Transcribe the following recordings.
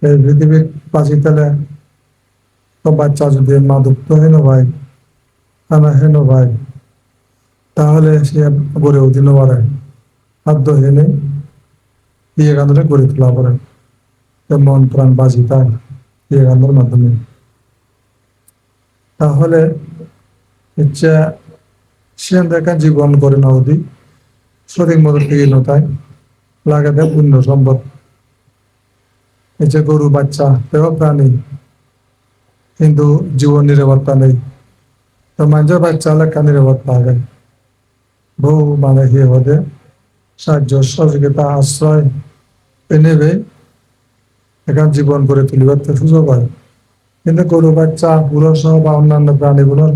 এই পৃথিবীর বাঁচি তাহলে তো বাচ্চা যদি মাদক হেন ভাই খানা হেন ভাই তাহলে সে গড়ে উঠিতে পারে খাদ্য হেনে ইয়ে গান্ধরে গড়ে তোলা পারে মন প্রাণ বাজি তার ইয়ে গান্ধর মাধ্যমে তাহলে হচ্ছে সে দেখা জীবন করে না অধি সঠিক মতো নতায় লাগে দেয় পূর্ণ সম্পদ এই যে গরু বাচ্চা দেহ প্রাণী কিন্তু জীবন নিরাপত্তা নেই তো মানুষের বাচ্চা লেখা নিরাপত্তা আগে বহু মানে হি হতে সাহায্য সহযোগিতা আশ্রয় নেবে এখান জীবন করে তুলিবার সুযোগ হয় কিন্তু গরু বাচ্চা গুলো সহ বা অন্যান্য প্রাণীগুলোর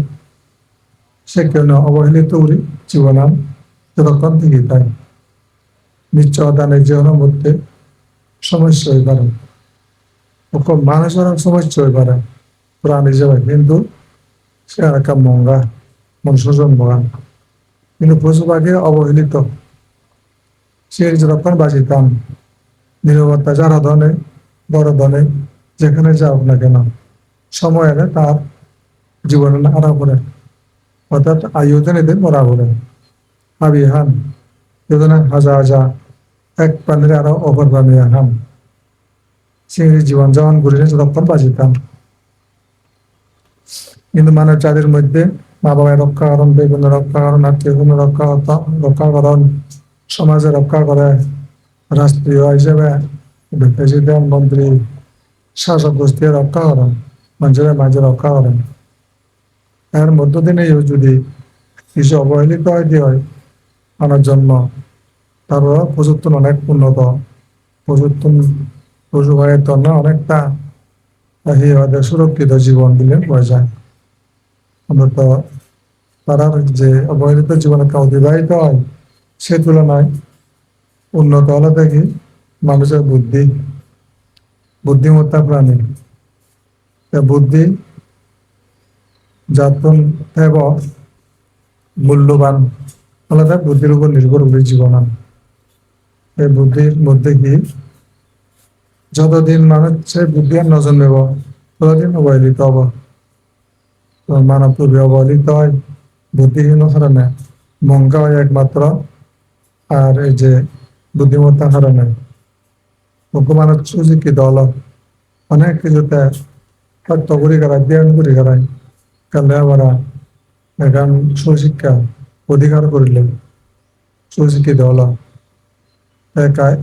সে কেন অবহেলিত করি জীবনাম যতক্ষণ থেকে তাই নিশ্চয়তা নেই জীবনের মধ্যে সমস্যা হয়ে পারে মানুষের সমস্যা হয়ে পারে প্রাণ হিসেবে কিন্তু সে একটা মঙ্গা মনুষ্যজন মঙ্গা কিন্তু পশু পাখি অবহেলিত সে যতক্ষণ বাঁচিতাম নিরাপত্তা যারা ধনে বড় ধনে যেখানে যাও না কেন সময় এলে তার জীবনে আড়া পড়ে অর্থাৎ আয়ুধন এদের মরা পড়ে হাবি হান যোজনা হাজা হাজা এক প্রাণীর আরো অপর প্রাণী হাম চিংড়ি জীবন যেমন ঘুরে যতক্ষণ বাঁচিতাম কিন্তু মানব জাতির মধ্যে মা বাবার রক্ষাকরণ বিভিন্ন রক্ষাকরণ আত্মীয় রক্ষাকরণ সমাজে রক্ষা করে রাষ্ট্রীয় হিসেবে প্রেসিডেন্ট মন্ত্রী শাসক গোষ্ঠী রক্ষা করেন মানুষের মাঝে রক্ষা করেন এর মধ্য দিনে যদি কিছু অবহেলিত হয় আমার জন্ম তারপর প্রযুক্তন অনেক উন্নত প্রযুক্তন পশু ভাইয়ের জন্য অনেকটা সুরক্ষিত জীবন দিলে হয়ে যায় অন্তত তারা যে অবহেলিত জীবন একটা অতিবাহিত হয় সে তুলনায় উন্নত হলে দেখি মানুষের বুদ্ধিমত্তা প্রাণী বুদ্ধি যাতন দেব মূল্যবান আলাদা বুদ্ধির উপর নির্ভর করে জীবন এই বুদ্ধির মধ্যে কি যতদিন মানুষ সে বুদ্ধি আর নজর নেব ততদিন অবহেলিত হব মানব পূর্বে অবহেলিত হয় বুদ্ধিহীন কারণে মঙ্গা হয় একমাত্র আর এই যে বুদ্ধিমত্তার কারণে মানুষ সুশিক্ষিত হলো অনেক কিছুতে সত্য করি করায় জ্ঞান করি করায় কালে আবার এখন সুশিক্ষা অধিকার করিলেন সুশিক্ষিত হলো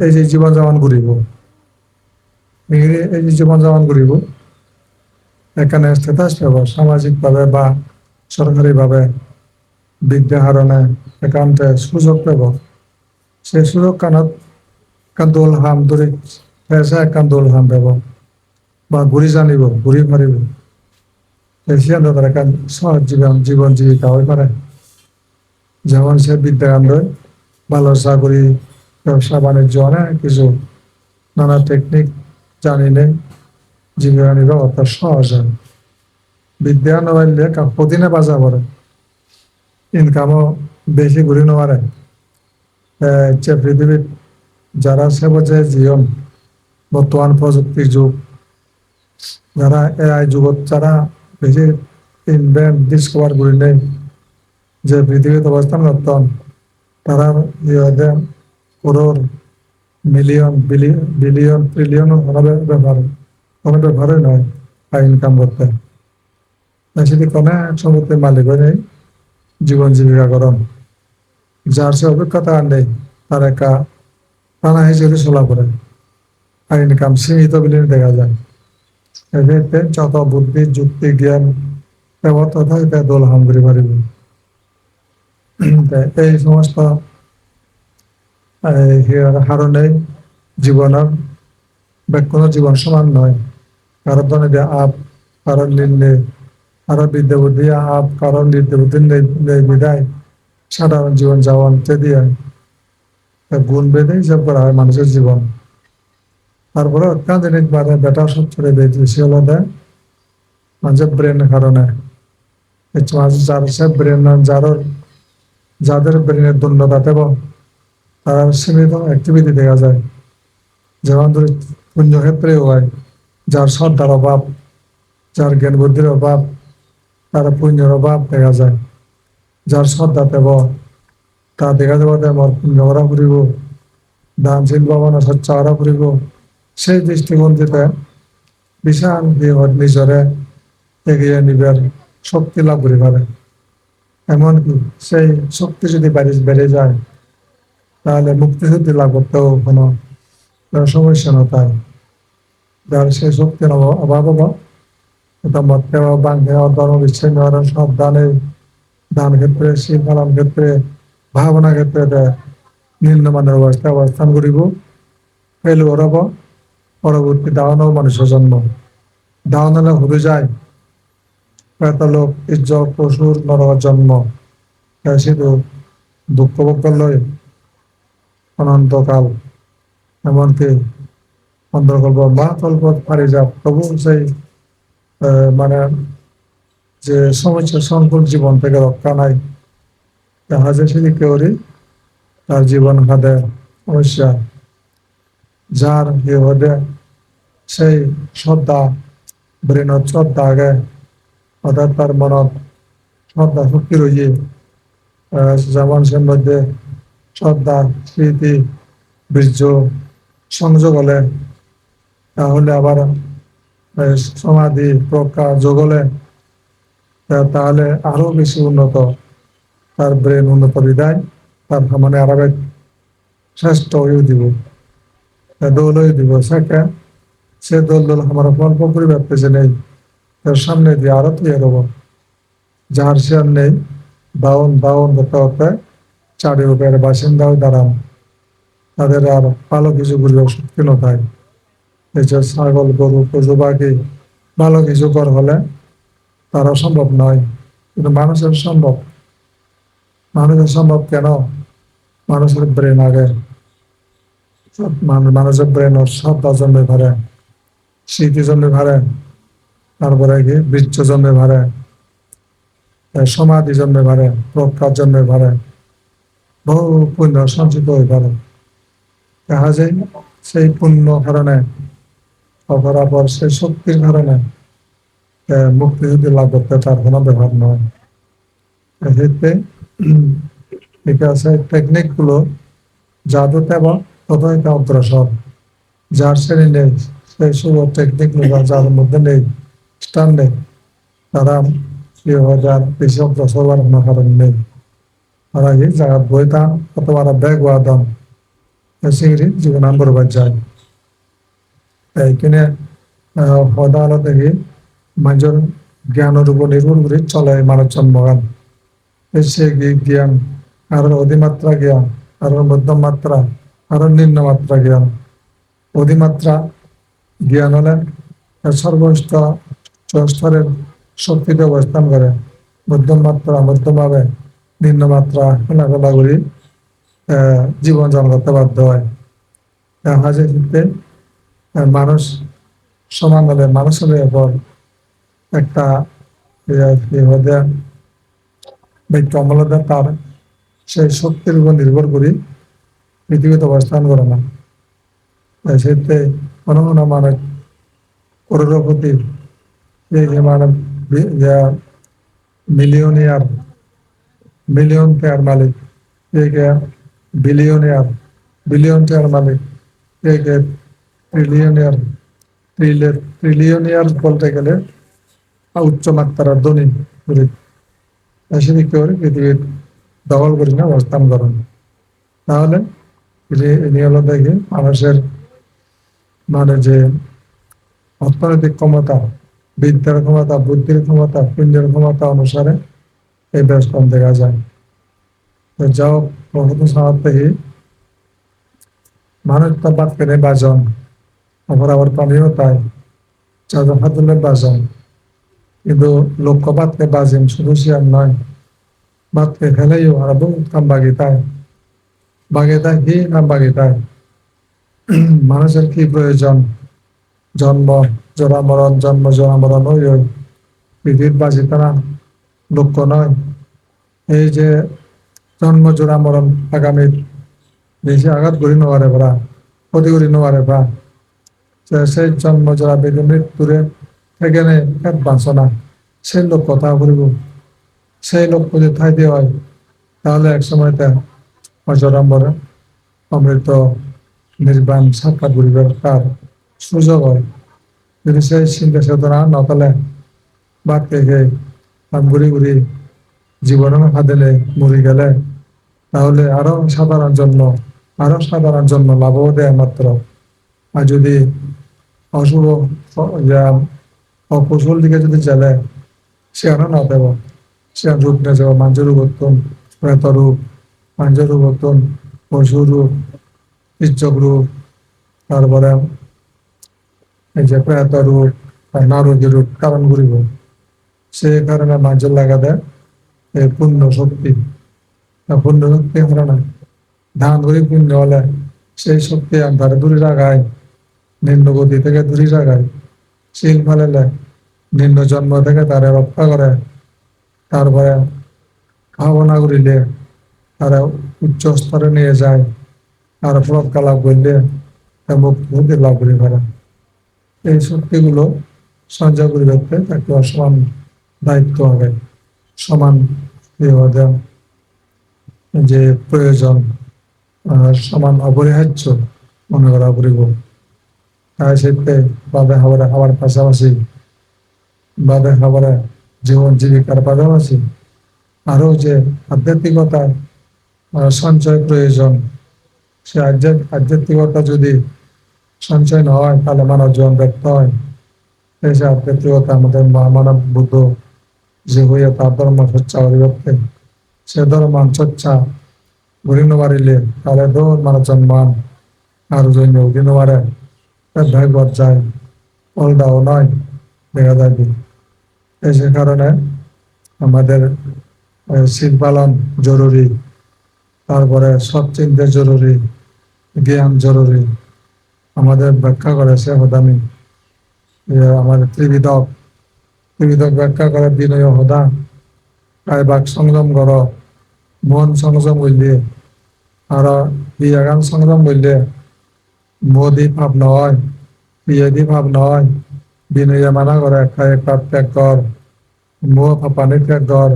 এই যে জীবন যাপন করিব এই যে জীবন যাপন করিব এখানে স্ট্যাটাস পাব সামাজিকভাবে বা সরকারিভাবে বিদ্যা হারণে একান্তে সুযোগ পাব সেই সুযোগ কানত দোল হাম ধরে পেশা একান দোল হাম পাব বা ঘুরি জানিব ঘুরি মারিব সিদ্ধান্ত তার একান সহজ জীবন জীবিকা হয়ে পারে যেমন সে বিদ্যাকাণ্ড ভালো চাকরি ব্যবসা বাণিজ্য অনেক কিছু নানা টেকনিক জানি নেই জীবিকা নির্বাহ অর্থাৎ সহজ হয় বিদ্যা নবাইলে প্রতিনে বাজা পড়ে ইনকামও বেশি ঘুরি নেওয়ারে পৃথিবীর যারা সে বোঝে জীবন বর্তমান প্রযুক্তির যুগ যারা এআই যুগত যারা বেশি ইনভেন্ট ডিসকভার করি নেই যে পৃথিবীতে অবস্থান করতাম তারা করোড় মিলিয়ন বিলিয়ন ট্রিলিয়ন কোনো ব্যাপারই নয় ইনকাম করতে সেটি কোনো সম্পত্তির মালিক হয়ে নেই জীবন জীবিকা করণ যার সে অভিজ্ঞতা আর নেই তার একা টানা হিসেবে চলা পড়ে আর ইনকাম সীমিত বলে দেখা যায় এতে যত বুদ্ধি যুক্তি জ্ঞান তথা দোল হাম করে পারিব এই সমস্ত হারণে জীবনের কোনো জীবন সমান নয় কারোর ধনে আপ কারোর নির্ণয় কারো বিদ্যা বুদ্ধি আপ কারোর নির্দেশ বুদ্ধি নেই বিদায় সাধারণ জীবন যাপন দিয়ে গুণ বেঁধে হিসাব করা হয় মানুষের জীবন তারপরে অত্যন্ত জিনিস বাড়ে বেটা সব ছেড়ে বেশি হলো দেয় মানুষের ব্রেনের কারণে যার সে ব্রেন যাদের ব্রেনের দুর্নতা দেব তার সীমিত অ্যাক্টিভিটি দেখা যায় যেমন ধরে পুণ্যক্ষেত্রে হয় যার শ্রদ্ধার অভাব, যার জ্ঞান বুদ্ধির অভাব, তার পুণ্যের অভাব দেখা যায়। যার শ্রদ্ধা দেব তা দেখা যাব আমার পুণ্য করা ফুরিব, দানশীল ভাবনা স্বচ্ছ করা ফুরিব। সেই দৃষ্টিভঙ্গিতে বিশাল বৃহৎ নিজরে এগিয়ে নিবার শক্তি লাভ করি পারে। এমনকি সেই শক্তি যদি বেড়ে যায়, তাহলে মুক্তিশুদ্ধি লাভ করতেও কোনো সমস্যা না। তাই যার সেই শক্তির অভাব হবো, এটা মতকে বাঙ্গে ধর্ম বিচ্ছিন্ন সব দান ক্ষেত্রে, শিব পালন ক্ষেত্রে, ভাবনা ক্ষেত্রে নিম্নমানের অবস্থায় অবস্থান করিব। ফেলুয়ার হব, পরবর্তী দাওয়ানো মানুষের জন্ম। দাওয়ান হলে হতে যায় প্রেতলোক, ইজ্জত, পশুর নরক জন্ম। শুধু দুঃখ ভোগ করলই অনন্তকাল, এমনকি অন্তর্কল্প বা কল্প পারি যা প্রভু সেই মানে যে সমস্যা সংকুল জীবন থেকে রক্ষা নাই, দেখা যায় সেদিক কেউরি তার জীবন খাদে সমস্যা। যার হদে সেই শ্রদ্ধা ব্রেনত শ্রদ্ধা আগে, অর্থাৎ তার মনত শ্রদ্ধা শক্তি রয়েছে, যেমন সে মধ্যে শ্রদ্ধা, স্মৃতি, বীর্য সংযোগ হলে, তাহলে আবার সমাধি প্রজ্ঞা যোগ হলে, তাহলে আরো বেশি উন্নত, তার ব্রেন উন্নত বিদায় তার মানে আরো শ্রেষ্ঠ হয়ে দিব, দোল হয়ে দিব। সে দোল আমার গল্প পরিবার পেছে নেই, তার সামনে দিয়ে আরো তৈরি হব। যার শেয়ার নেই, দাউন দাউন হতে হতে চারিরূপের বাসিন্দাও দাঁড়ান, তাদের আর ভালো কিছু করবে শক্তি নয়। এই যে ছাগল, গরু, পশু পাখি ভালো কিছু কর হলে তারা সম্ভব নয়, কিন্তু মানুষের সম্ভব। মানুষের সম্ভব কেন? মানুষের ব্রেন আগে, মানুষের ব্রেন ওর শ্রদ্ধা জন্মে ভারে, স্মৃতি জন্মে ভারে, তারপরে কি বীর্য জন্মে ভারে, সমাধি জন্মে ভারে, প্রজ্ঞার জন্মে ভারে, বহু পুণ্য সঞ্চিত হয়ে পারে। দেখা যায় সেই পুণ্য কারণে অপরাপর সেই শক্তির কারণে মুক্তি যদি লাভ করতে তার কোনো ব্যাপার নয়। এক্ষেত্রে ঠিক আছে, টেকনিক গুলো যাদুতে এবং তথাইতে অগ্রসর। যার শ্রেণী নেই, সেই সব টেকনিক গুলো যার মধ্যে নেই, স্টান নেই, তারা কি হয়, যার বেশি অগ্রসর হওয়ার কোনো কারণ নেই। তারা এই জায়গা বইতাম অথবা ব্যাগ ওয়াদাম সিংড়ি জীবন বরবাদ যায়। এইখানে হদালো দেখি মানুষের জ্ঞানের উপর নির্ভর করে চলে মানুষ জন্মগান। সে জ্ঞান কারোর অধিমাত্রা জ্ঞান, কারোর মধ্যম মাত্রা, কারোর নিম্নমাত্রা জ্ঞান। অধিমাত্রা জ্ঞান হলে সর্বোচ্চ স্তরের শক্তিতে অবস্থান করে, মধ্যম মাত্রা মধ্যমভাবে, নিম্নমাত্রা খোলাখোলা করি জীবন যাপন করতে বাধ্য হয়। দেখা যায় মানুষ সমান হলে মানুষের এরপর একটা ব্যক্তি অমলতা তার সেই শক্তির উপর নির্ভর করি পৃথিবীতে অবস্থান করে না। সেতে কোনো কোনো মানে করোড়পতি, মানে মিলিয়নিয়ার, মিলিয়ন টেয়ার মালিক, বিলিয়নিয়ার, বিলিয়ন টেয়ার মালিক, ট্রিলিয়নিয়ার, ট্রিলিয়নিয়ার বলতে গেলে উচ্চ মাত্রার ধনী করে পৃথিবীর দখল করি না অবস্থান করেন। তাহলে ইনি হলো দেখি মানুষের মানে যে অর্থনৈতিক ক্ষমতা, বিদ্যার ক্ষমতা, বুদ্ধির ক্ষমতা, পুণ্যের ক্ষমতা অনুসারে এই বেষ্টন দেখা যায়। তো যাও বহুত সাহায্য দেখি মানুষ তো বাদ কেনে বাজন, আবার পানিও তাই চাঁদা ফাতুলে বাজন। কিন্তু লক্ষ্য বাদকে বাজিম শুধু শিয়ার নয়, বাদকে ফেলেও আর বহুত কাম বাগিতায় বাগিতায় কি নাম বাগিতায়। মানুষের কি প্রয়োজন? জন্ম জরা মরণ, জন্ম জরা মরণ ওই ওই পৃথিবীর বাজিতা না, লক্ষ্য নয়। এই যে জন্ম জোড়া মরণ আগামী বেশি আঘাত করি নেওয়ারে ভরা, ক্ষতি করি নেওয়ারে ভা, যে সেই জন্ম যারা বেদে মৃত্যুরে থেকে বাঁচনা সেই লোক কথা করিব সেই লোক যদি ঠাই দিয়ে হয় তাহলে এক সময় তা অজরাম্বর অমৃত নির্বাণ সাক্ষাৎ করিবার তার সুযোগ হয়। যদি সেই চিন্তা চেতনা নকলে বাদ থেকে ঘুরি ঘুরি জীবনের হাতেলে মরে গেলে তাহলে আরো সাধারণ জন্ম লাভও দেয় মাত্র। আর যদি অশুভ ইয়া অকুশল দিকে যদি চলে সেখানে না দেব সে রূপ নিয়ে যাব মানুষের রূপ হতুন প্রেত রূপ মানুষের রূপ হতুন পশু রূপ ইচ্ছক রূপ তারপরে এই যে প্রেত রূপ নারদী রূপ কারণ করিব সেই কারণে মানুষের লাগা দেয় এই পূর্ণ শক্তি পূর্ণ শক্তি আমরা না ধান করি পুণ্য হলে সেই শক্তি আন্ধারে দূরে রাখায় নিম্ন গতি থেকে দূরে রাখায় শিল ফেলেলে নিম্ন জন্ম থেকে তারা রক্ষা করে। তারপরে ভাবনা করিলে তারা উচ্চ স্তরে নিয়ে যায় আর পুরস্কার লাভ করলে মুক্তি লাভ করে পারে। এই শক্তিগুলো সঞ্চয় করে রাখতে তাকে সমান দায়িত্ব হবে সমান যে প্রয়োজন সমান অপরিহার্য মনে করা করিব। তাই সেতে বাদে খাবার পাশাপাশি বাদে খাবারে জীবন জীবিকার পাশাপাশি আরো যে আধ্যাত্মিকতার সঞ্চয় প্রয়োজন সে আধ্যাত্মিকতা যদি সঞ্চয় না হয় তাহলে মানব জীবন ব্যর্থ হয়। সে আধ্যাত্মিকতা আমাদের মানব বুদ্ধ যে হইয়া তার ধর্ম চর্চা করিবে সে ধর্ম চর্চা ঘুরিনো মারিলে তাহলে দৌড় মারা জন্মান আর জন্য উঠিনো মারে ভাগ্য যায় অলদাও নয় দেখা যাবে। সে কারণে আমাদের শীল পালন জরুরি, তারপরে সৎ চিন্তা জরুরি, জ্ঞান জরুরি। আমাদের ব্যাখ্যা করেছে হদামি আমাদের ত্রিবিধক ব্যাখ্যা করে বিনয় হদা কায় বাক সংযম কর মন সংযম করলে আর বিয়াগান সংযম করলে মোদি ভাব নয় বিয়েদি ভাব নয় বিনয় মানা করে খায় পাপ ত্যাগ কর মোহ পাপানি ত্যাগ কর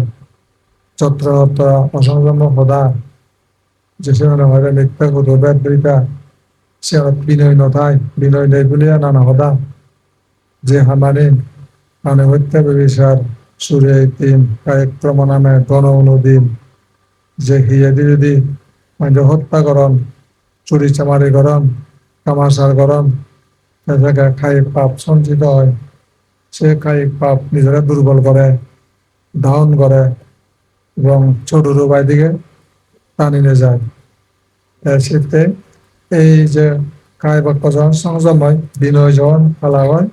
চত্র অসংযম হদা যে সেখানে হয় মিথ্যা কত ব্যাধা সে বিনয় নথায় বিনয় নেই বলিয়া নানা হদা যে হামানি মানে হত্যা বিবিসার সুরে তিন কায়ক প্রমাণামে গণ অনুদিন যে হিয়াদি যদি মানে হত্যা করন চুরি চামারি করন কামাশার করন জায়গায় কায়িক পাপ সঞ্চিত হয়। সে কায়িক পাপ নিজেরা দুর্বল করে ধারণ করে এবং ছোট রূপায় দিকে টানি নিয়ে যায়। সেতে এই যে কায় বাক্য যখন সংযম হয় বিনয় যখন ফেলা হয়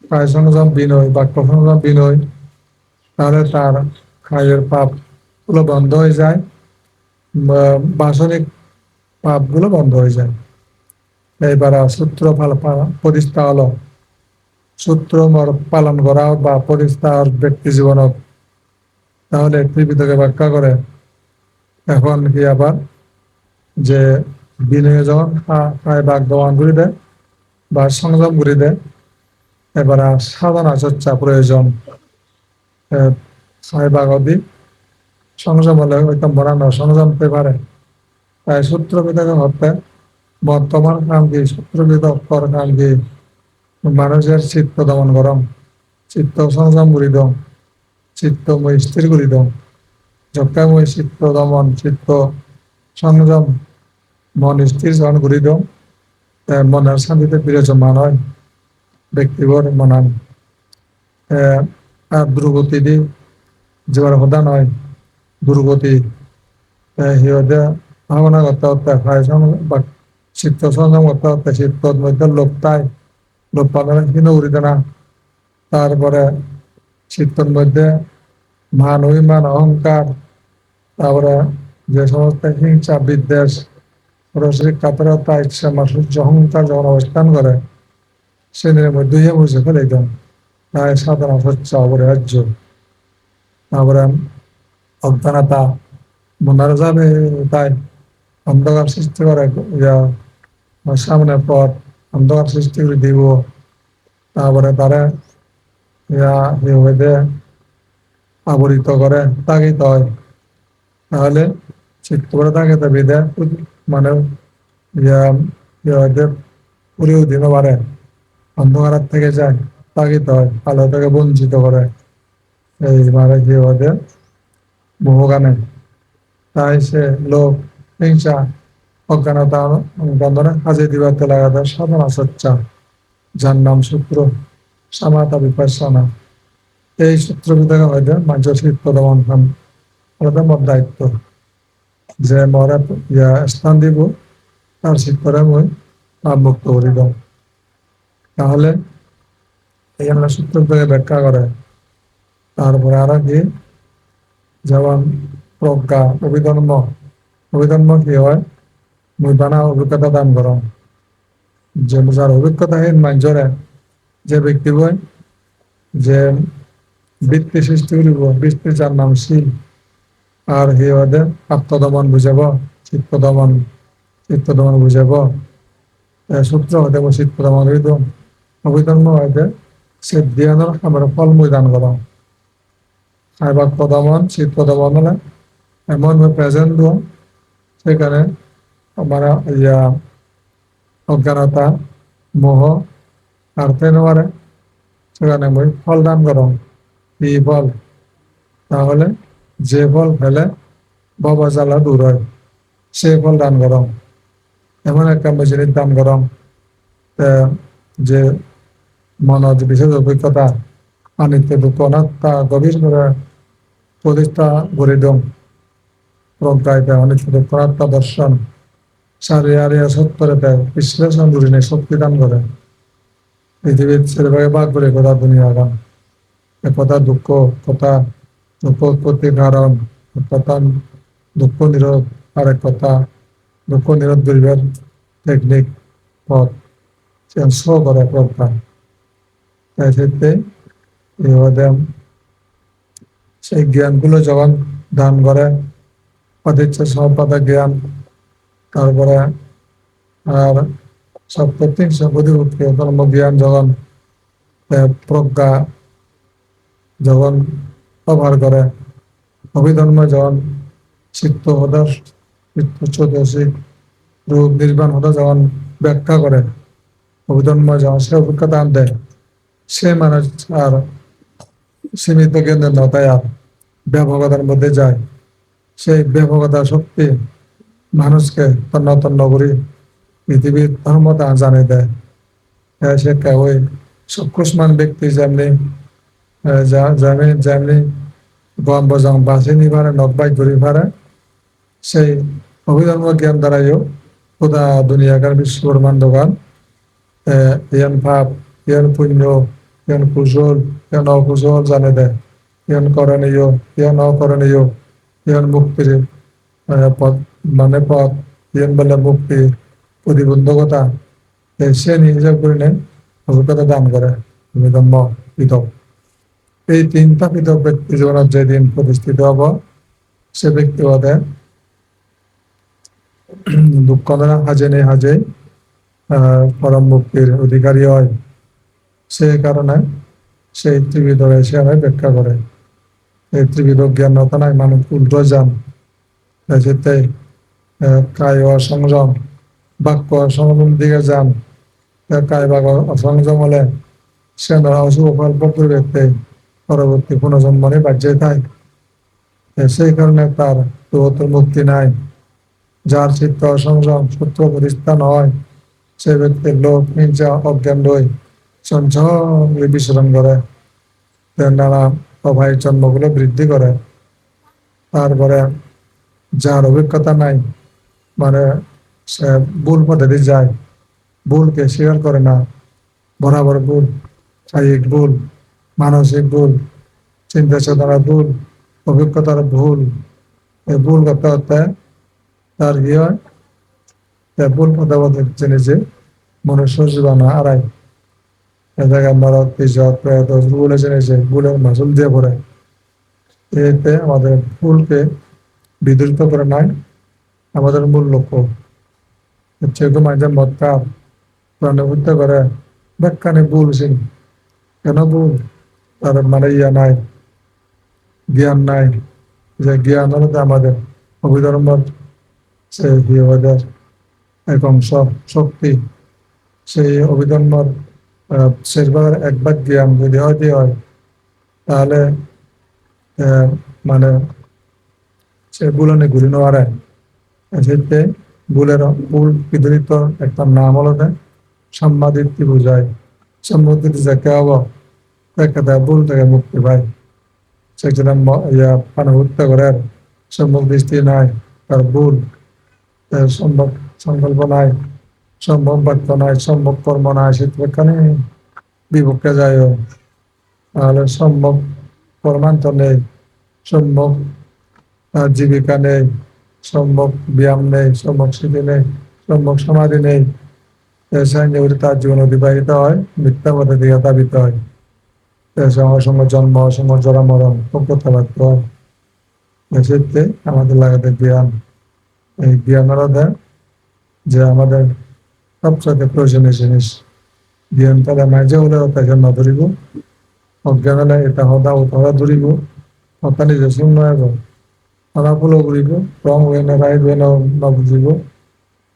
কায় সংযম বিনয় বাক্য সংযম বিনয় তাহলে তার কায়ের পাপ গুলো বন্ধ হয়ে যায়, বাসনিক পাপ গুলো বন্ধ হয়ে যায়। এইবার সূত্র প্রতিষ্ঠা হলো সূত্র পালন করা বা প্রতিষ্ঠা ব্যক্তি জীবনত তাহলে ত্রিপিটকে ব্যাখ্যা করে এখন কি আবার যে বিনয় যখন খায় বাঘ দমন করে দেয় বা সংযম করে দেয় এবার সাধনা চর্চা প্রয়োজন। খায় বাঘ অধি সংযম হলে ওইটা বরানো সংযম হতে পারে। তাই সূত্রপিতকে হতে বর্তমান কাম কি সূত্রপিত অক্ষর কাম কি মানুষের চিত্ত দমন করম চিত্ত সংযম করি দম চিত্ত মই স্থির করি দম যখন মই চিত্ত দমন চিত্ত সংযম মন স্থির যখন করি দম মনের শান্তিতে বিরাজমান হয় ব্যক্তিগত মনান আর দুর্গতি দি যার হদা নয় দুর্গতি সিহঁতে ভাৱনা করতে হতে হয় বা চিত্ত সংযম করতে হতে চিত্তর মধ্যে লোপটাই লোপ পালনের ক্ষীণ উড়িতে না। তারপরে চিত্তর মধ্যে মান অভিমান অহংকার তারপরে যে সমস্ত হিংসা বিদ্বেষ সরাসরি কাতরতা ইচ্ছা মাসুর্য অহংকার যখন অবস্থান করে সেদিনের মধ্যে বুঝে ফেলে দেন তাই সাধনা হচ্ছে অপরিহার্য। তারপরে অজ্ঞানতা মনার যাবে তাই অন্ধকার সৃষ্টি করে সামনে পথ অন্ধকার সৃষ্টি করে দিব, তারপরে তারা হইতে আবরিত করে তাগিতে হয়। তাহলে চিত্ত করে তাগিতে বিদে মানে হইতে পুরীও দিনও পারে, অন্ধকার থেকে যায় তাগিতে হয়, আলো থেকে বঞ্চিত করে, এই মানে কি হইতে বহুগানে। তাই সে লোক, হিংসা, অজ্ঞানতা বন্ধনে কাজে দিবাতে লাগাতে সাধনা সচ্চা, যার নাম সূত্র সামাতা বিপাসনা। এই সূত্র ভিতরে হয়তো মানুষের শীত দমন খান মোর দায়িত্ব, যে মরা স্থান দিব তার শীত করে মই মুক্ত করে দাও। তাহলে এই আমরা সূত্র থেকে ব্যাখ্যা করে। তারপরে আরো কি, যেমন প্রজ্ঞা, অভিধর্ম। অভিধর্ম কি হয়, মুই বানা অভিজ্ঞতা দান করো, যে যার অভিজ্ঞতাহীন মানুষরে, যে ব্যক্তি হয় যে বৃত্তি সৃষ্টি করিব, বৃত্তি যার নাম শীল, আর হে ওদের আত্মদমন বুঝাব, চিত্তদমন, চিত্তদমন বুঝাব, সূত্র হতে চিত্তদমন হইত। অভিধর্ম হইতে সে ধ্যানের আমার ফল মই দান করা। আর বাক্যদমন, চিত্তদমন হলে এমন প্রেজেন্ট সেখানে মানে অজ্ঞানতা, মোহ আর তেনবারে সেখানে মই ফল দান করো, এই ফল। তাহলে যে ফল ফেলে বাবা জ্বালা দূর হয়, সে ফল দান করো। এমন একটা জিনিস দান করো যে মনের বিশেষ অভিজ্ঞতা, অনিত্য দুঃখ অনাত্মা গভীর করে প্রতিষ্ঠা করে দম। প্রজ্ঞায় অনিত্য দুঃখ অনাত্মা দর্শন, শারীরিক সত্তরে দেয় বিশ্লেষণ দুরিনে শক্তি দান করে। পৃথিবীর ছেলেভাগে ভাগ করে কথা দুনিয়া গান, কথা দুঃখ, কথা দুঃখ উৎপত্তির কারণ, কথা দুঃখ নিরোধ, আরেক কথা দুঃখ নিরোধ করিবার টেকনিক, পথ শো করে প্রজ্ঞা। তাই ক্ষেত্রে সেই জ্ঞানগুলো যখন দান করে, অধিচ্ছ সমপাতা জ্ঞান, তারপরে আর সব প্রত্যেক বুদ্ধিভূতকে ধর্ম জ্ঞান যখন প্রজ্ঞা যখন ব্যবহার করে, অভিধর্ম যখন চিত্ত হদাস, চিত্ত চৌদশিক রূপ নির্বাণ হতে যখন ব্যাখ্যা করে, অভিধর্ম যখন সে অভিজ্ঞতা আন দেয়, সে মানুষ আর সীমিত জ্ঞানের নতায় আর ব্যাপকতার মধ্যে যায়। সেই ব্যাপকতা শক্তি মানুষকে তন্ন তন্ন করে পৃথিবীর ধর্মতা জানিয়ে দেয়। সে ওই সক্ষুষ্মান ব্যক্তি যেমনি যেমনি গম বজং বাঁচি নিভারে নকবাই ঘুরি ফারে, সেই অভিধর্ম জ্ঞান দ্বারাইও খোদা দুনিয়াকার বিশ্ব ব্রহ্মাণ্ডগান ইয়ান ভাব, ইয়ান পুণ্য, ইয়ান কুশল, ইয়ান অকুশল জানে দেয়, ইয়ান করণীয়, ইয়ান অকরণীয়, ইয়ান মুক্তির পথ মানে পথ, ইয়ান বলে মুক্তি প্রতিবন্ধকতা, সে নিজে করে নেন অভিজ্ঞতা দান করে। অভিধর্ম পৃথক। এই তিনটা পৃথক ব্যক্তি জীবনের যেদিন প্রতিষ্ঠিত হব, সে ব্যক্তি হতে দুঃখ হাজে নেই হাজে পরম মুক্তির অধিকারী হয়। সেই কারণে সেই ত্রিবিধ এসে আমায় ব্যাখ্যা করে। এই ত্রিবিধ জ্ঞানতা নাই মানুষ উল্টো যান, যেতে কায় অসংযম, বাক্য অসংযম দিকে যান। কায় বাক্য অসংযম হলে সে অশুভ ফল ব্যক্তি পরবর্তী পুনর্জন্মনে বাজ্যে থাকে। সেই কারণে তার মুক্তি নাই। যার চিত্ত অসংযম সূত্র প্রতিষ্ঠান হয়, সে ব্যক্তির লোক হিংসা অজ্ঞান রই চঞ্চল বিচরণ করে, নানা অভাই জন্মগুলো বৃদ্ধি করে। তারপরে যার অভিজ্ঞতা নাই, মানে সে ভুল পদ্ধতি যায়, ভুলকে স্বীকার করে না, বরাবর ভুল, শারীরিক ভুল, মানসিক ভুল, চিন্তা চেতনার ভুল, অভিজ্ঞতার ভুল, এই ভুল করতে করতে তার কি হয়, ভুল পদাবধ জেনেছে মনুষ্য জীবন হারায়। এ জায়গায় নরক ভুলে জেনেছে ভুলের মাসুল দিয়ে পড়ে। এতে আমাদের ভুলকে বিদরিত করে নাই আমাদের মূল লক্ষ্য। হচ্ছে মাঝে মত খাপ প্রাণে হত্যা করে ব্যাখ্যানে ভুলছেন কেন ভুল তার মানে ইয়া নাই জ্ঞান নাই যে জ্ঞান হলো আমাদের অভিধর্মের সে আমাদের এক অংশ শক্তি সেই অভিধর্মের শেষবার একবার জ্ঞান যদি হয় তাহলে মানে সে বুলনে ঘুরি নেওয়ারে সেতে বুলের ভুল বিধরিত একটা নাম হলো সাংবাদিকটি বোঝায় সম্মতি যাকে হব একটা ভুল থেকে মুক্তি পায় সেখানে মানে হত্যা করার সম্ভব দৃষ্টি নাই তার ভুল সম্ভব সংকল্প নাই সম্ভব বাক্য নাই সম্ভব কর্ম নাই সেখানে বিপক্ষে যায় তাহলে সম্ভব কর্মান্ত নেই সম্ভব জীবিকা নেই সম্ভব ব্যায়াম নেই সম্ভব স্মৃতি নেই সম্ভব সমাধি নেই তার জীবন অতিবাহিত হয় মিথ্যা পথে দিয়ে দাবিত হয় অসংখ্য জন্ম অসংখ্য জরা মরণ প্রজ্ঞতা বাধ্য হয় এক্ষেত্রে আমাদের লাগাতে জ্ঞান এই জ্ঞান আলাদা যে আমাদের সবচেয়ে প্রয়োজনীয় জিনিস জ্ঞান তারা মাঝে হলে তাকে না ধরিব অজ্ঞান হলে এটা হদা ওটা ধরিব হতা নিজে শূন্য এবং ফলাফলও ঘুরিব রং হয়ে না রাইট হয়ে না বুঝিব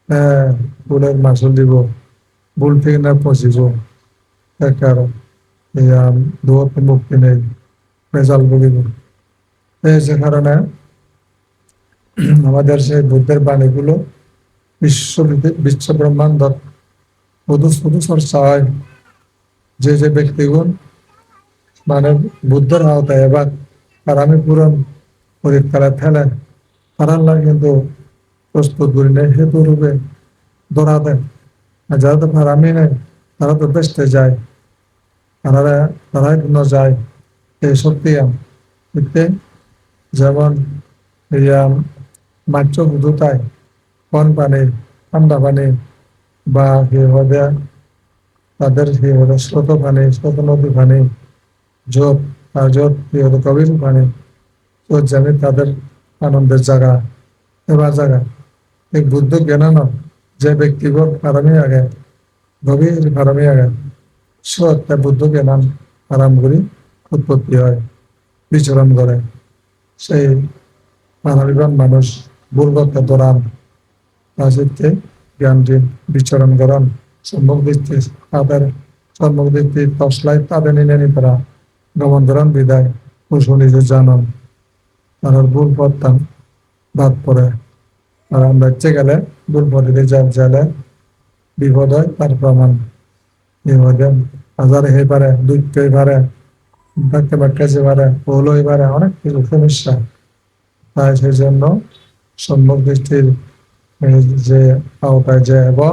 হ্যাঁ ভুলের মাসুল দিব ভুল থেকে না পচিব কারণ দূরত্ব মুক্তি নেই রেজাল্ট ভুগিব সে কারণে আমাদের সেই বুদ্ধের বাণীগুলো বিশ্ব ব্রহ্মাণ্ড শুধু শুধু চর্চা হয় যে ব্যক্তিগুণ মানে বুদ্ধের আওতায় এবার আরামি পূরণ পরীক্ষায় ফেলেন তারা কিন্তু প্রস্তুত করি নেই হেতু রূপে ধরা দেন আর যারা তো ফারামি নেই তারা তো বেসতে যায় তারাই যায় এই শক্তি যেমন মাছ বুধুতায় কোন পানি ঠান্ডা পানি বা তাদের স্রোত পানি স্রোত নদী পানি জোট জোট কবির পানি জানি তাদের আনন্দের জায়গা এবার জায়গা এই বুদ্ধ জ্ঞান যে ব্যক্তিগত ফারামি আগে গভীর ফারামি আগে সত্যা বুদ্ধ জ্ঞান আরাম করি উৎপত্তি হয় বিচরণ করে সেই মানবিবান মানুষ ভুলগত দরান তাদেরকে জ্ঞানটি বিচরণ করেন সম্মুখ দৃষ্টি তাদের সম্মুখ দৃষ্টি তসলাই তাদের নিনে তারা গমন করেন বিদায় কুশল নিজে জানন তারা ভুল পড়তাম বাদ পড়ে আর আমরা ইচ্ছে গেলে ভুল পদ্ধতি জালে বিপদ হয় তার প্রমাণ বিপদে হাজার হয়ে পারে দুঃখ হয়ে পারে বাক্যে বাক্যে যে পারে ভুল হয়ে পারে অনেক কিছু সমস্যা তাই সেই জন্য সম্মুখ দৃষ্টির যে আওতায় যে এবং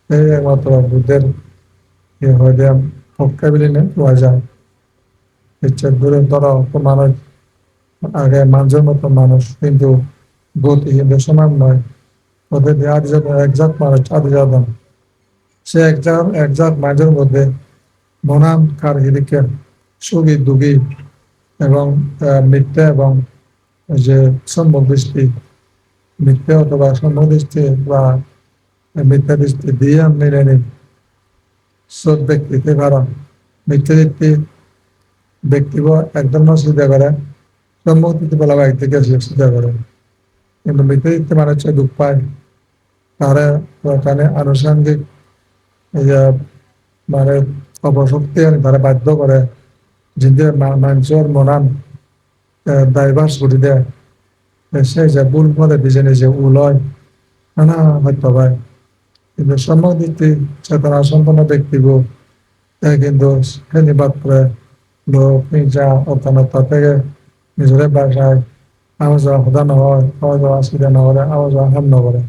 এই একমাত্র বুদ্ধের পক্ষে বিলীনে পাওয়া যায় ইচ্ছে দূরে ধরো মানুষ আগে মানুষের মতো মানুষ কিন্তু গতি কিন্তু সমান নয় ওদের একজাত মানুষ আদি যাদন সে একজাত মানুষের মধ্যে মনান কার হিরিকের সুখী দুঃখী এবং মিথ্যা এবং যে সম্ভব দৃষ্টি মিথ্যা অথবা সম্ভব দৃষ্টি বা মিথ্যা দৃষ্টি দিয়ে আমি নিই সব ব্যক্তিতে কারণ মিথ্যা দৃষ্টি ব্যক্তিব একদম চিন্তা করে সম্ভব দৃষ্টি বলা বাইক থেকে চিন্তা করে কিন্তু মিথ্যা দৃষ্টি মানুষ দুঃখ পায় তারা ওখানে আনুষঙ্গিক মানে অপশক্তি তারা বাধ্য করে যিনি মানুষের মনান দায়ভার ছুটি দেয় সে যে ভুল পথে বেছে নিজে উলয় নানা হয়তো ভাই কিন্তু সম্মুখী চেতনা সম্পন্ন ব্যক্তিগো কিন্তু নিবাদ করে লোক হিংসা অর্থনতা থেকে নিজের বাসায় আওয়াজ হদা নহয় আওয়াজ অসুবিধা নহলে আওয়াজ হাম নকরে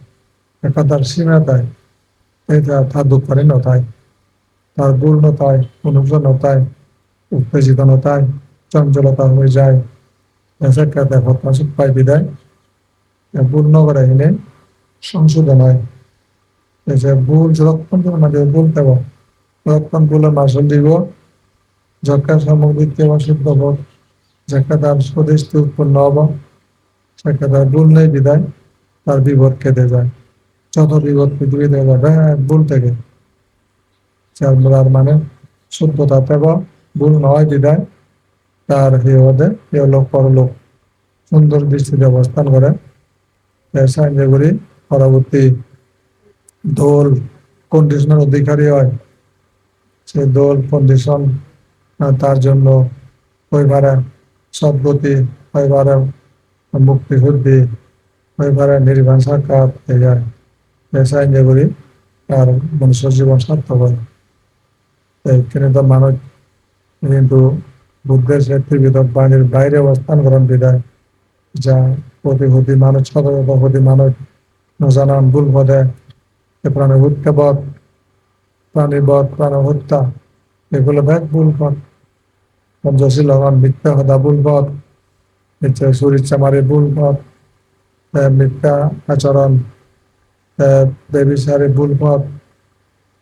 একটা তার সীমা দেয় এটা তার দুঃখারি নথায় তার ভুল নথায় অনুযোগ নথায় উত্তেজিত নথায় চঞ্চলতা হয়ে যায় সেক্ষেত্রে হতাশিত পাই বিদায় ভুল নগরে এনে সংশোধন হয় যে ভুল যতক্ষণ মাঝে ভুল দেব ততক্ষণ ভুলের মাসুল দিব যখন সামগ্রিককে অশুদ্ধ হোক যাকে তার স্বদেশটি উৎপন্ন হব সেটা তার ভুল নেই বিদায় তার বিপদ কেটে যায় যত বিপদ পৃথিবীতে যাবে ভুল থেকে যার মানে শুদ্ধতা তেব ভুল নয় বিদায় তার লোক পরলোক সুন্দর দৃষ্টিতে অবস্থান করে সাহায্য করি পরবর্তী দোল কন্ডিশনের অধিকারী হয় সেই দোল কন্ডিশন তার জন্য হইবারে সদ্গতি হইবারে মুক্তি শুদ্ধি হইবারে নির্বাণ সাক্ষাৎ হয়ে যায় সাহায্য করি আর মনুষ্য জীবন সার্থক হয় কিন্তু মানুষ কিন্তু বুদ্ধের সে ত্রিবিধ বাণীর বাইরে অবস্থান করেন বিদায় যা প্রতি মানুষ প্রতি মানুষ নজানান ভুল পদে প্রাণী হত্যাবধ প্রাণীবধ প্রাণ হত্যা এগুলো ব্যাগ ভুল পথ পঞ্চশীল হন মিথ্যা হদা ভুল পথ সুরিচ্ছামারি ভুল পথ মিথ্যা আচরণ বেবিচারি ভুল পথ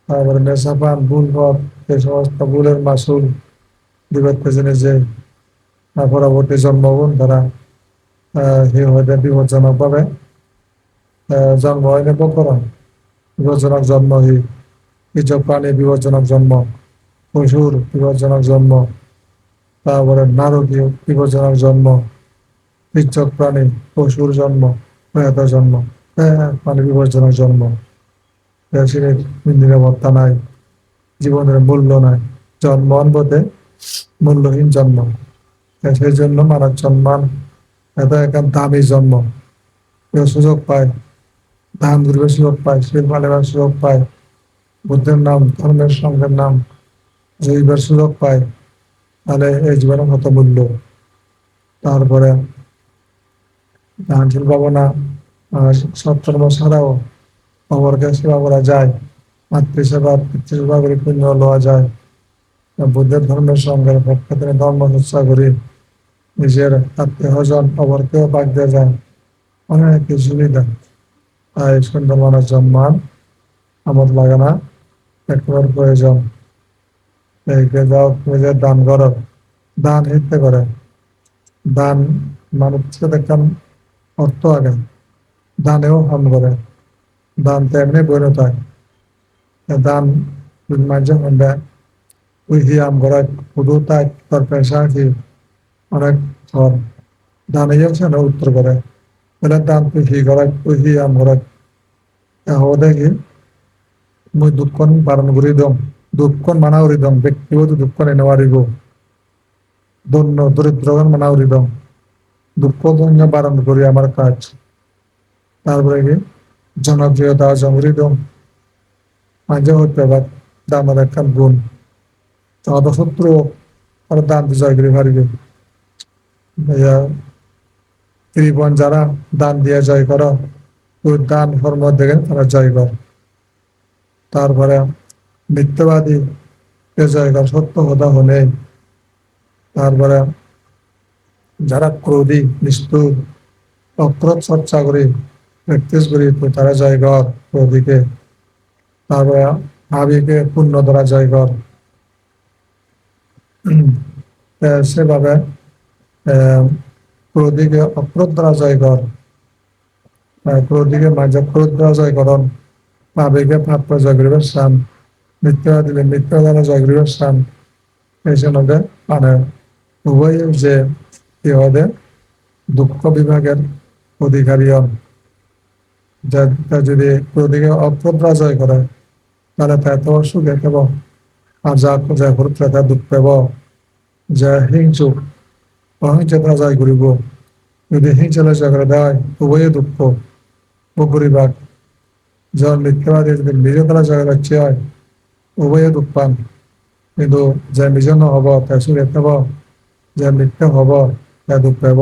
তারপরে নেশাপান ভুল পথ এই সমস্ত ভুলের মাসুল দিবাতে জেনে যে পরবর্তী জন্মগ্রহণ তারা বিপজ্জনক ভাবে জন্ম হয় বকরণ বিপজ্জনক জন্ম কৃষক প্রাণী বিপজ্জনক জন্ম পশুর বিপজ্জনক জন্ম তারপরে নারকীয় বিপজ্জনক জন্ম কৃষক প্রাণী পশুর জন্ম প্রয়াত জন্ম প্রাণী বিপজ্জনক জন্ম নিরাপত্তা নাই জীবনের মূল্য নাই জন্ম অনবতে মূল্যহীন জন্ম সেই জন্য মানব সম্মান এটা একটা দামি জন্ম কেউ সুযোগ পায় ধান ধরবে সুযোগ পায় শিল মালেবার সুযোগ পায় বুদ্ধের নাম ধর্মের সঙ্গের নাম জৈবের সুযোগ পায় তাহলে এই জীবনের কত মূল্য তারপরে দানশীল ভাবনা সৎকর্ম ছাড়াও অপরকে সেবা করা যায় মাতৃসেবা পিতৃসেবা করে পুণ্য লওয়া যায় বুদ্ধের ধর্মের সঙ্গে পক্ষে তিনি ধর্ম চর্চা করি নিজের আত্মীয় স্বজন অপরকেও বাদ দেওয়া যায় অনেক সুবিধা তাই সুন্দর মানুষ জন্মান আমদ লাগানা একেবারে প্রয়োজন নিজের দান করো দান হিতে করে দান মানুষকে দেখতাম অর্থ আগে দানেও হাম করে দান তেমনি বৈনতায় দান মাঝে মধ্যে উহি আম করে শুধু তাই তার পেশা কি অনেক ধর দানেও সে উত্তর করে বলে দান উহি করে উহি আম করে দেখি মই দুঃখন বারণ করি দম দুঃখন মানা করি দম ব্যক্তিগত দুঃখ নেওয়ারিব দন্য দরিদ্রগণ মানা করি দম দুঃখ দন্য বারণ করি আমার কাজ তারপরে কি জনপ্রিয়তা অর্জন করি দম মাঝে হতে পার দামের একটা গুণ তোমাদের শত্রু আর দান জয় করে পারিবে কৃপণ যারা দান দিয়ে জয় করো ওই দান কর্ম দেখে তারা জয় কর তারপরে মিথ্যাবাদী জয় কর সত্য কথা হলে তারপরে যারা ক্রোধী নিষ্ঠুর অক্রোধ চর্চা করে প্র্যাকটিস করি তারা জয় কর ক্রোধীকে তারপরে আবেগে পূর্ণ দ্বারা জয় কর সেভাবে ক্রোধীকে অক্রোধ দ্বারা জয় কর ক্রোধীকে মাঝে ক্রোধ দ্বারা জয় করন আবেগে ভাব জয় করিবার স্থান মিথ্যা দিলে মিথ্যা দ্বারা জয় করিবার স্থান এই জন্য মানে উভয় যে কি হবে দুঃখ বিভাগের অধিকারী হন যদি ক্রোধীকে অক্রোধ দ্বারা জয় করে তাহলে এত সুখে খেব আর যা করতে তা দুঃখ পেব যে হিংসুক অহিংসা জয় করিব যদি হিংসা জয় করে দেয় উভয়ে দুঃখ পরিবার যখন মিথ্যাবাদী যদি নিজে তারা জয় রাখছে হয় উভয়ে দুঃখ পান কিন্তু যে নিজন হব তা সুখে পেব যে মিথ্যা হব তা দুঃখ পেব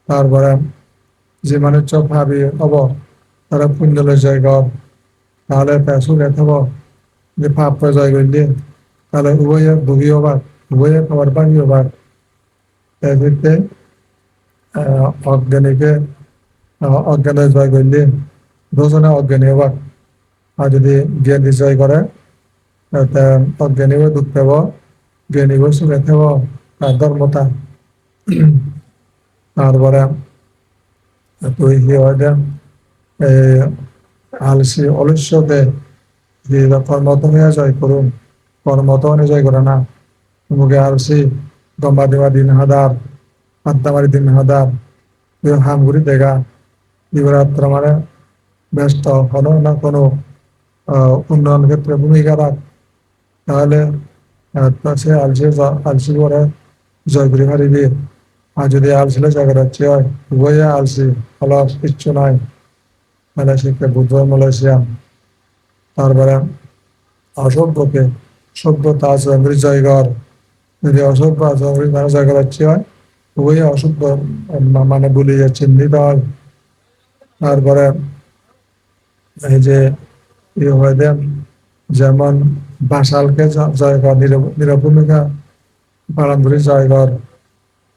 তারপরে যে মানুষ ভাবি হব তারা পুণ্যলে জয় কর তাহলে তা সুখে থাকব যে পাপ জয় করলে তাহলে উভয়ে ভুগি হবার উভয়ে খাবার পানি হবার তাই ক্ষেত্রে অজ্ঞানীকে অজ্ঞানে জয় করলে দুজনে অজ্ঞানী হবার আর যদি জ্ঞানী জয় করে অজ্ঞানীও দুঃখ পাব জ্ঞানীও সুখে থাকব তার ধর্মতা তারপরে তুই কি হয় আলসি অলস্যতে যে কর্মত হইয়া জয় করুন, কর্মত জয় করে না, মুখে আলসি, দম্বাদিমা দিন হাদার, আড্ডামারি দিন হাদার, হামগুড়ি দেখা, দিবরাত্র মানে ব্যস্ত কোনো না কোনো উন্নয়ন ক্ষেত্রে ভূমিকা রাখ, তাহলে সে আলসি করে জয় করে পারিবি। আর যদি আলসিলে জয় করাচ্ছি হয়, উভয়ে আলসি, ফল কিচ্ছু নাই, তাহলে শিক্ষা বুদ্ধ মালয়েশিয়ান। তারপরে অসভ্যকে সভ্যতা আচরণ জয়গর, যদি অসভ্য আচরণ মানে জয় করাচ্ছি হয়, উভয়ে অসভ্য মানে বলিয়ে চিহ্নিত হয়। তারপরে এই যে হয়ে দেন, যেমন বাসালকে জয়গর, নিরভূমিকা পালন করে জয়গর,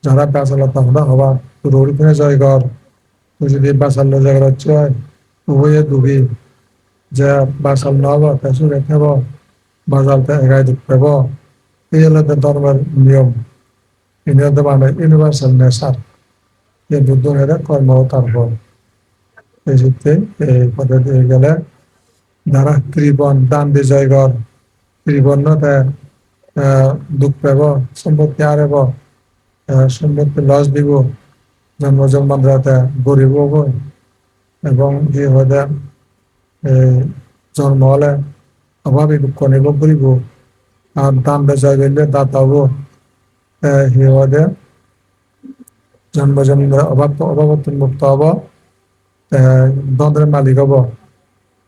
যারা বাসালতা হবা হবা রোহিণে জয়গর, তুই যদি বাসাল জয়গর হচ্ছে হয়, উভয়ে ডুবি, যে বাসাল নহব তেসু রেখেব, বাজালতে এগাই দুঃখ পাব, এই হলো ধর্মের নিয়ম। এই নিয়মটা মানে ইউনিভার্সাল নেচার, এই বুদ্ধ হেরে কর্ম তারপর এই সূত্রে এই পদ্ধতি হয়ে গেলে যারা কৃপণ দান দিয়ে জয়গর, কৃপণতে দুঃখ পাব, সম্পত্তি হারাব, সম্পত্তি লস দিব, জন্ম জন্মান্তরতে গরিব হব, এবং কি হলে জন্ম হলে অভাবী দুঃখ নিব করিব, আর দান বেচা গেলে দাতা হব, সি হলে জন্ম জন্ম অভাব মুক্ত হব, দ্বন্দ্বের মালিক হব,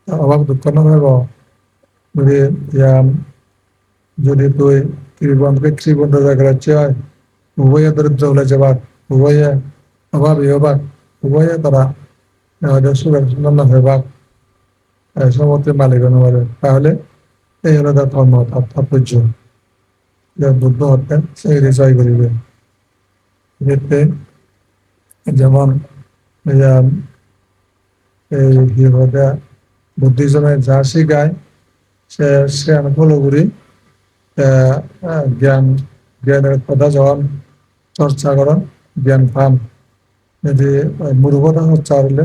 অভাব দুঃখ নহব। যদি যদি তুই কৃপণকে কৃপণ জায়গায় হয়, উভয়ে দরিদ্র হলে যাবার, উভয়ে অভাবী হবার, উভয়ে তারা সুখের সুন্দর হবার, সমুদ্রের মালিক হতে, তাহলে এই হলো তার ধর্ম, তার তাৎপর্য। বুদ্ধ হতেন সেই জয় করিবে। এতে যেমন এই হতে বুদ্ধিজমে যা শিখায় সে আমি ফলো করি, জ্ঞান জ্ঞানের কথা যখন চর্চা করেন জ্ঞান পান। যদি মূর্খতা চর্চা করলে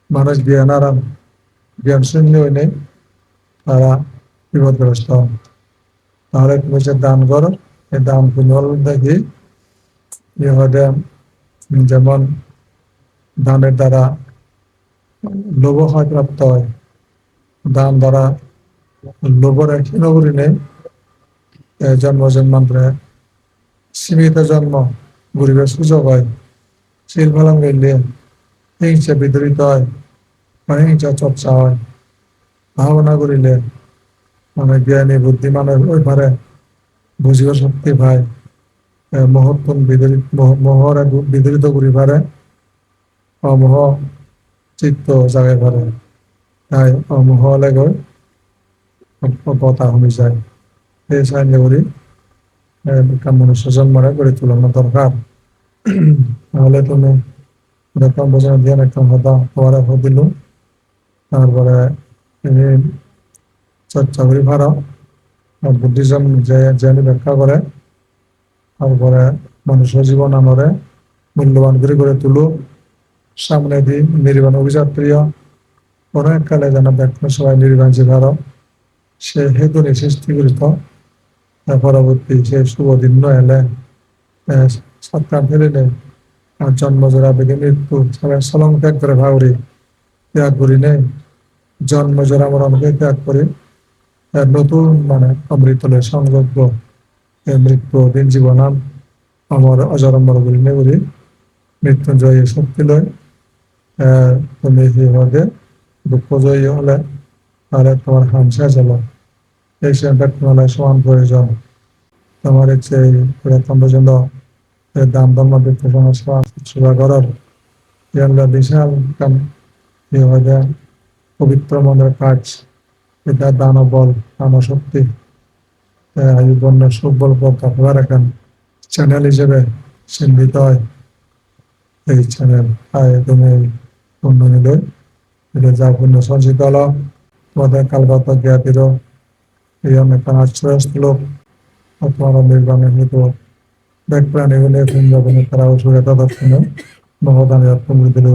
মানুষ জ্ঞান আরাম, জ্ঞান শূন্য হয়ে নেই, তারা বিপদগ্রস্ত হন। তাহলে তুমি যে দান করো, এই দান পুণ্য দেখি যেমন দানের দ্বারা লোভ হয় প্রাপ্ত হয়, দান দ্বারা লোভের একই নগরী নেই, জন্ম জন্মান্তরে সীমিত জন্ম গরিবের সুযোগ হয়, শিল ফলন গেলে হিংসা বিতরিত হয়, হিংসা চর্চা হয়, ভাবনা করিলে মানে জ্ঞানী বুদ্ধিমানের ওই পারে বুঝিবার শক্তি পায়, মহত্তম মোহরে বিদরিত করি পারে, অমোহ চিত্ত জাগে পারে, তাই অমোহ হলে গৈ পতা কমি যায়। এই চাইলে করি মনুষ্য জন্মরে গড়ে তুলানো দরকার। তাহলে তুমি দেখলাম বোঝানো দিয়ে একটা হতা হওয়ার দিল, তারপরে তুমি চর্চা করি পারো, বুদ্ধিজম যে ব্যাখ্যা করে, তারপরে মনুষ্য জীবন আমরে মূল্যবান করে গড়ে তুলো, সামনে দিন নির্বাণ অভিযাত্রীয় কোনো এককালে যেন ব্যক্তি সবাই নির্বাণ যে ভারত সে হেতু সৃষ্টি করিত, পরবর্তী সে শুভ দিন এলে সৎকার ফেলে নেই, আর জন্মজোড়া বেগে মৃত্যু সবাই সলং ত্যাগ করে ভাবরি ত্যাগ করি নেই, জন্মজোড়া মরণকে ত্যাগ করে নতুন মানে অমৃতলে সংযোগ্য মৃত্যু দিন জীবনাম আমার অজরম্বর বলি নে বলি মৃত্যুঞ্জয়ী শক্তি লয়, তুমি সেইভাবে দুঃখজয়ী হলে তাহলে তোমার হামসা চলো, এই সেন্টার তোমার সমান প্রয়োজন। তোমার হচ্ছে প্রথম পর্যন্ত দাম ধর্ম বৃত্ত সমাজ সেবা করার বিশাল কাম পবিত্র মনের কাজ, এটা দান বল দান শক্তি আয়ুবন্য সুবল পথ আপনার এখন চ্যানেল হিসেবে চিহ্নিত হয়। এই চ্যানেল তুমি উন্নয়ন এটা যা পুণ্য সঞ্চিত হলো তোমাদের কালগত জ্ঞাতির এই অনেক আশ্রয়স্থলোক তোমার নির্বাণের হেতু ব্যাক প্রাণীগুলি তারা সুরেতা দক্ষিণে মহদানের দিল।